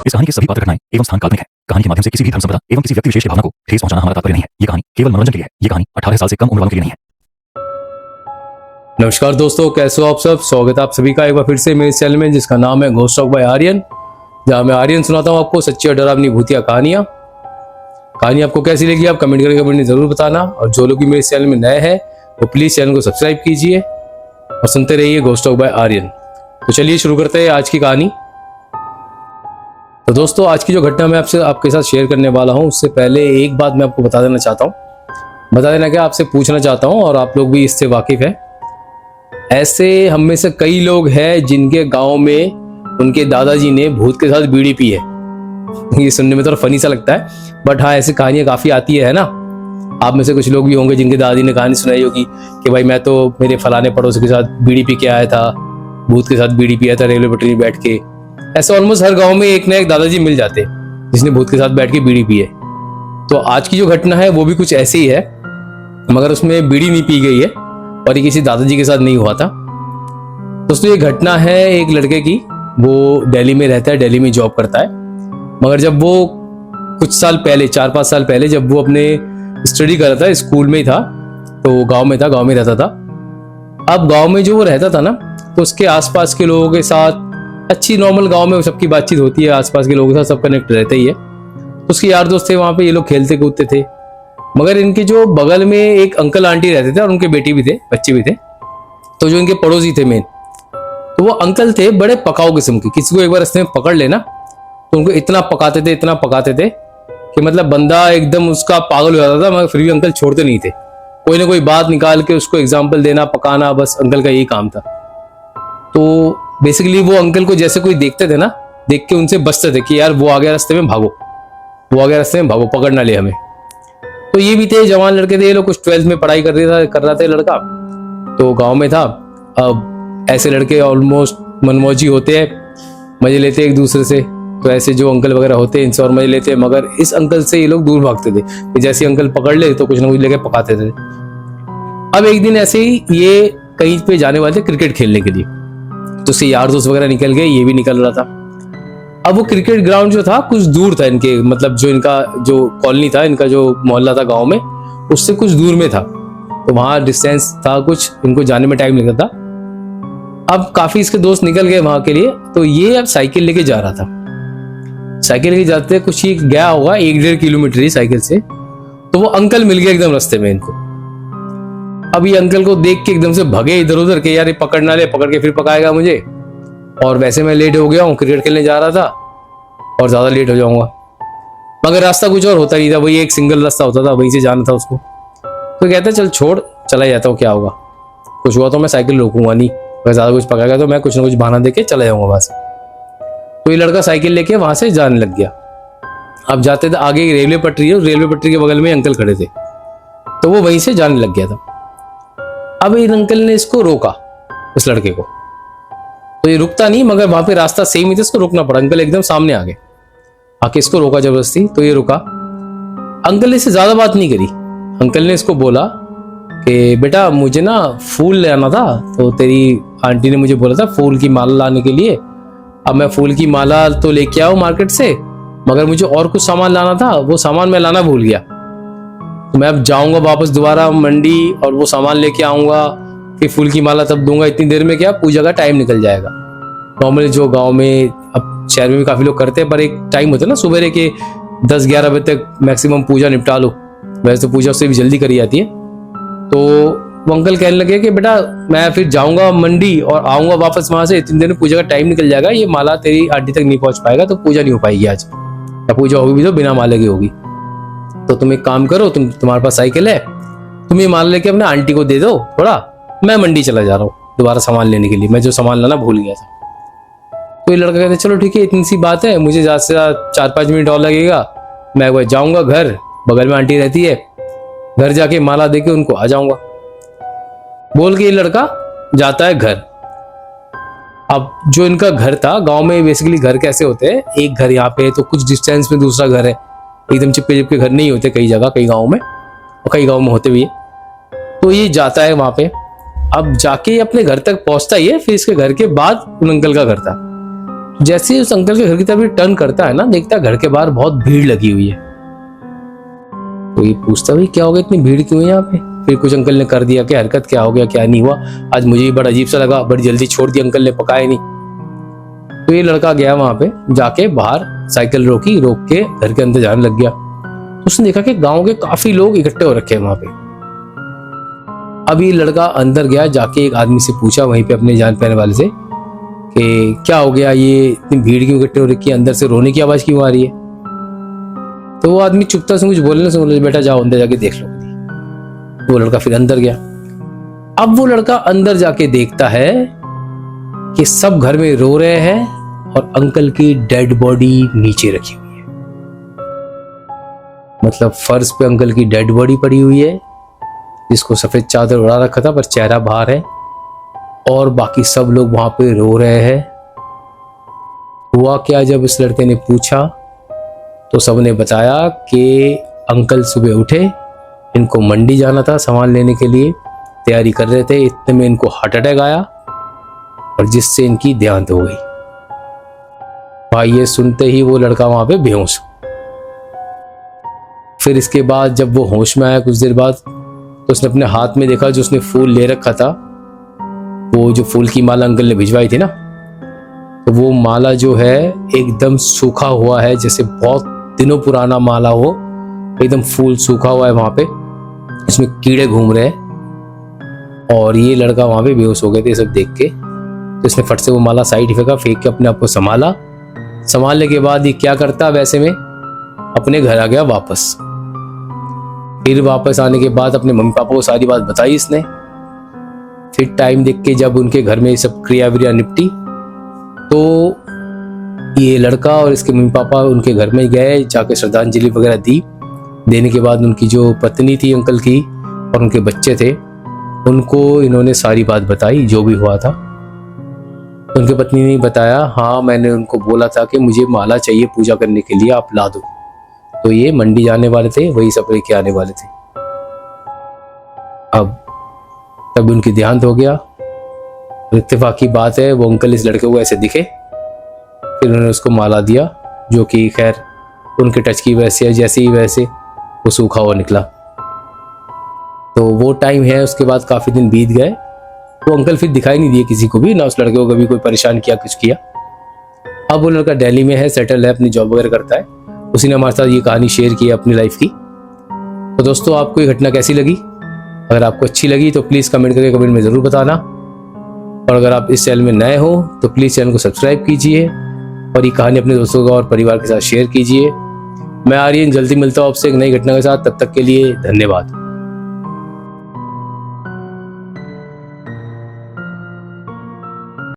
इस कहानी की सभी पात्र घटनाएं एवं स्थान काल्पनिक है। कहानी के माध्यम से किसी भी धर्म संप्रदाय एवं किसी व्यक्ति विशेष की भावना को ठेस पहुंचाना हमारा तात्पर्य नहीं है। ये कहानी केवल मनोरंजन के लिए है। ये कहानी 18 साल से कम उम्र वालों के लिए नहीं है। नमस्कार दोस्तों, कैसे हो आप सब। स्वागत है आप सभी का एक बार फिर से मेरे चैनल में, जिसका नाम है घोस्ट टॉक बाय आर्यन, जहां मैं आर्यन सुनाता हूं आपको सच्ची और डरावनी भूतिया कहानियां। कहानी आपको कैसी लगी आप कमेंट करके मुझे जरूर बताना। और जो लोग भी मेरे चैनल में नए हैं वो प्लीज चैनल को सब्सक्राइब कीजिए और सुनते रहिए घोस्ट टॉक बाय आर्यन। तो चलिए शुरू करते हैं आज की कहानी। तो दोस्तों, आज की जो घटना मैं आपके साथ शेयर करने वाला हूं, उससे पहले एक बात मैं आपको बता देना चाहता हूं। बता देना क्या, आपसे पूछना चाहता हूं और आप लोग भी इससे वाकिफ है। ऐसे हम में से कई लोग हैं जिनके गांव में उनके दादाजी ने भूत के साथ बीड़ी पी है। ये सुनने में थोड़ा फनी सा लगता है, बट हाँ, ऐसी कहानियां काफी आती है ना। आप में से कुछ लोग भी होंगे जिनके दादी ने कहानी सुनाई होगी कि भाई मैं तो मेरे फलाने पड़ोसी के साथ बीड़ी पी के आया था, भूत के साथ बीड़ी पिया था रेलवे पटरी में बैठ के। ऐसे ऑलमोस्ट हर गांव में एक ना एक दादाजी मिल जाते जिसने भूत के साथ बैठ के बीड़ी पी है। तो आज की जो घटना है वो भी कुछ ऐसी ही है, मगर उसमें बीड़ी नहीं पी गई है और ये किसी दादाजी के साथ नहीं हुआ था। दोस्तों, ये घटना है एक लड़के की। वो दिल्ली में रहता है, दिल्ली में जॉब करता है। मगर जब वो कुछ साल पहले, 4-5 साल पहले, जब वो अपने स्टडी कर रहा था, स्कूल में ही था, तो गांव में रहता था। अब गांव में जो वो रहता था ना, तो उसके आसपास के लोगों के साथ अच्छी नॉर्मल, गांव में सबकी बातचीत होती है, आसपास के लोगों के साथ सब कनेक्ट रहते ही है। तो उसके यार दोस्त थे वहां पे, ये लोग खेलते कूदते थे। मगर इनके जो बगल में एक अंकल आंटी रहते थे और उनके बेटी भी थे, बच्चे भी थे। तो जो इनके पड़ोसी थे मेन, तो वो अंकल थे बड़े पकाऊ किस्म के। किसी को एक बार रास्ते में पकड़ लेना तो उनको इतना पकाते थे कि मतलब बंदा एकदम उसका पागल हो जाता था। मगर फिर भी अंकल छोड़ते नहीं थे, कोई ना कोई बात निकाल के उसको एग्जाम्पल देना, पकाना, बस अंकल का यही काम था। तो बेसिकली वो अंकल को जैसे कोई देखते थे ना, देख के उनसे बचते थे कि यार वो आ गया रास्ते में, भागो, पकड़ ना ले हमें। तो ये भी थे, जवान लड़के थे ये लोग, कुछ 12th में पढ़ाई कर रहा था लड़का, तो गांव में था। अब ऐसे लड़के ऑलमोस्ट मनमौजी होते हैं, मजे लेते हैं एक दूसरे से। तो ऐसे जो अंकल वगैरह होते हैं इनसे और मजे लेते हैं। मगर इस अंकल से ये लोग दूर भागते थे कि जैसे अंकल पकड़ ले तो कुछ ना कुछ लेके पकाते थे। अब एक दिन ऐसे ही ये कहीं पे जाने वाले थे क्रिकेट खेलने के लिए, तो उसके यार दोस्त वगैरह निकल गए, ये भी निकल रहा था। अब वो क्रिकेट ग्राउंड जो था कुछ दूर था इनके, मतलब जो इनका जो कॉलोनी था, इनका जो मोहल्ला था गांव में, उससे कुछ दूर में था। तो वहां डिस्टेंस था कुछ, इनको जाने में टाइम लगता था। अब काफी इसके दोस्त निकल गए वहां के लिए, तो ये अब साइकिल लेके जा रहा था। साइकिल लेके जाते कुछ ही गया होगा 1-1.5 किलोमीटर ही साइकिल से, तो वो अंकल मिल गया एकदम रास्ते में इनको। अब ये अंकल को देख के एकदम से भगे इधर उधर के यार ये पकड़ ना ले, पकड़ के फिर पकाएगा मुझे। और वैसे मैं लेट हो गया हूँ, क्रिकेट खेलने जा रहा था और ज्यादा लेट हो जाऊंगा। मगर रास्ता कुछ और होता नहीं था, वही एक सिंगल रास्ता होता था, वहीं से जाना था उसको। तो कहता चल छोड़, चला जाता हूँ, क्या होगा, कुछ हुआ तो मैं साइकिल रोकूंगा नहीं, अगर ज्यादा कुछ पकाएगा तो मैं कुछ ना कुछ बहाना देके चला जाऊंगा वहां से। तो ये लड़का साइकिल लेके वहां से जाने लग गया। अब जाते थे आगे रेलवे पटरी है, रेलवे पटरी के बगल में अंकल खड़े थे, तो वो वहीं से जाने लग गया था। अब इन अंकल ने इसको रोका, इस लड़के को। तो ये रुकता नहीं, मगर वहां पे रास्ता सेम ही था, इसको रोकना पड़ा। अंकल एकदम सामने आ गए, आके इसको रोका जबरदस्ती, तो ये रुका। अंकल ने इससे ज्यादा बात नहीं करी। अंकल ने इसको बोला कि बेटा मुझे ना फूल ले आना था, तो तेरी आंटी ने मुझे बोला था फूल की माला लाने के लिए। अब मैं फूल की माला तो लेके आऊं मार्केट से, मगर मुझे और कुछ सामान लाना था, वो सामान मैं लाना भूल गया। तो मैं अब जाऊंगा वापस दोबारा मंडी और वो सामान लेके आऊंगा, फिर फूल की माला तब दूंगा। इतनी देर में क्या पूजा का टाइम निकल जाएगा। नॉर्मली जो गांव में, अब शहर में भी काफी लोग करते हैं, पर एक टाइम होता है ना सुबह के 10-11 बजे तक मैक्सिमम पूजा निपटा लो। वैसे तो पूजा उससे भी जल्दी करी जाती है। तो वो अंकल कहने लगे कि बेटा मैं फिर जाऊंगा मंडी और आऊंगा वापस वहां से, इतनी देर में पूजा का टाइम निकल जाएगा, ये माला तेरी आंटी तक नहीं पहुंच पाएगा, तो पूजा नहीं हो पाएगी आज, या पूजा होगी भी तो बिना माले की होगी। तो तुम एक काम करो, तुम्हारे पास साइकिल है, तुम ये माला लेके अपने आंटी को दे दो थोड़ा, मैं मंडी चला जा रहा हूँ दोबारा सामान लेने के लिए, मैं जो सामान लाना भूल गया था। तो ये लड़का कहते चलो ठीक है, इतनी सी बात है, मुझे ज्यादा से ज्यादा 4-5 मिनट और लगेगा, मैं एक बार जाऊंगा घर, बगल में आंटी रहती है, घर जाके माला देके उनको आ जाऊंगा, बोल के ये लड़का जाता है घर। अब जो इनका घर था, गांव में बेसिकली घर कैसे होते हैं, एक घर यहाँ पे है तो कुछ डिस्टेंस में दूसरा घर है, एकदम चिपके चिपके घर नहीं होते कई जगह, कई गाँव में, और कई गाँव में होते भी है। तो ये जाता है वहां पे। अब जाके अपने घर तक पहुंचता ही है, फिर इसके घर के बाद उन अंकल का घर था। जैसे ही उस अंकल के घर की तरफ टर्न करता है ना, देखता है घर के बाहर बहुत भीड़ लगी हुई है। तो ये पूछता भाई क्या हो गया, इतनी भीड़ क्यों है यहाँ पे। फिर कुछ अंकल ने कर दिया कि हरकत, क्या हो गया क्या नहीं हुआ, आज मुझे भी बड़ा अजीब सा लगा, बड़ी जल्दी छोड़ दिया अंकल ने, पकाया नहीं। तो ये लड़का गया वहां पे, जाके बाहर साइकिल रोकी, रोक के घर के अंदर जाने लग गया। तो उसने देखा कि गांव के काफी लोग इकट्ठे हो रखे हैं वहां पे। अब ये लड़का अंदर गया, जाके एक आदमी से पूछा वहीं पे अपने जान पहचान वाले से कि क्या हो गया, ये इतनी भीड़ क्यों इकट्ठे हो रखी है, अंदर से रोने की आवाज क्यों आ रही है। तो वो आदमी चुपता से कुछ बोलने से बोले बेटा जाओ अंदर जाके देख लो। वो लड़का फिर अंदर गया। अब वो लड़का अंदर जाके देखता है कि सब घर में रो रहे हैं और अंकल की डेड बॉडी नीचे रखी हुई है। मतलब फर्श पे अंकल की डेड बॉडी पड़ी हुई है, जिसको सफेद चादर उड़ा रखा था पर चेहरा बाहर है, और बाकी सब लोग वहां पे रो रहे हैं। हुआ क्या, जब इस लड़के ने पूछा तो सबने बताया कि अंकल सुबह उठे, इनको मंडी जाना था सामान लेने के लिए, तैयारी कर रहे थे, इतने में इनको हार्ट अटैक आया और जिससे इनकी देहांत हो गई। भाई ये सुनते ही वो लड़का वहां पे बेहोश। फिर इसके बाद जब वो होश में आया कुछ देर बाद, तो उसने अपने हाथ में देखा जो उसने फूल ले रखा था, वो जो फूल की माला अंकल ने भिजवाई थी ना, तो वो माला जो है एकदम सूखा हुआ है, जैसे बहुत दिनों पुराना माला हो, एकदम फूल सूखा हुआ है वहां पे, इसमें कीड़े घूम रहे हैं। और ये लड़का वहां पे बेहोश हो गए थे सब देख के। तो इसने फट से वो माला साइड फेंका, फेंक के अपने आप को संभाला। संभालने के बाद ये क्या करता, वैसे में अपने घर आ गया वापस। फिर वापस आने के बाद अपने मम्मी पापा को सारी बात बताई इसने। फिर टाइम देख के जब उनके घर में सब क्रिया विरिया निपटी, तो ये लड़का और इसके मम्मी पापा उनके घर में गए, जाके श्रद्धांजलि वगैरह दी। देने के बाद उनकी जो पत्नी थी अंकल की और उनके बच्चे थे, उनको इन्होंने सारी बात बताई जो भी हुआ था। तो उनकी पत्नी ने बताया, हाँ मैंने उनको बोला था कि मुझे माला चाहिए पूजा करने के लिए, आप ला दो। तो ये मंडी जाने वाले थे, वही सब लेके आने वाले थे। अब तब उनकी देहांत हो गया। इत्तेफाक की बात है वो अंकल इस लड़के को ऐसे दिखे, फिर उन्होंने उसको माला दिया, जो कि खैर उनके टच की वजह से जैसे ही वैसे वो सूखा हुआ निकला। तो वो टाइम है, उसके बाद काफी दिन बीत गए। वो अंकल फिर दिखाई नहीं दिए किसी को भी, ना उस लड़के को कभी कोई परेशान किया कुछ किया। अब वो लड़का दिल्ली में है, सेटल है, अपनी जॉब वगैरह करता है। उसी ने हमारे साथ ये कहानी शेयर की है अपनी लाइफ की। तो दोस्तों आपको ये घटना कैसी लगी? अगर आपको अच्छी लगी तो प्लीज़ कमेंट करके कमेंट में ज़रूर बताना। और अगर आप इस चैनल में नए हो तो प्लीज़ चैनल को सब्सक्राइब कीजिए और ये कहानी अपने दोस्तों और परिवार के साथ शेयर कीजिए। मैं आर्यन जल्दी मिलता हूँ आपसे एक नई घटना के साथ, तब तक के लिए धन्यवाद।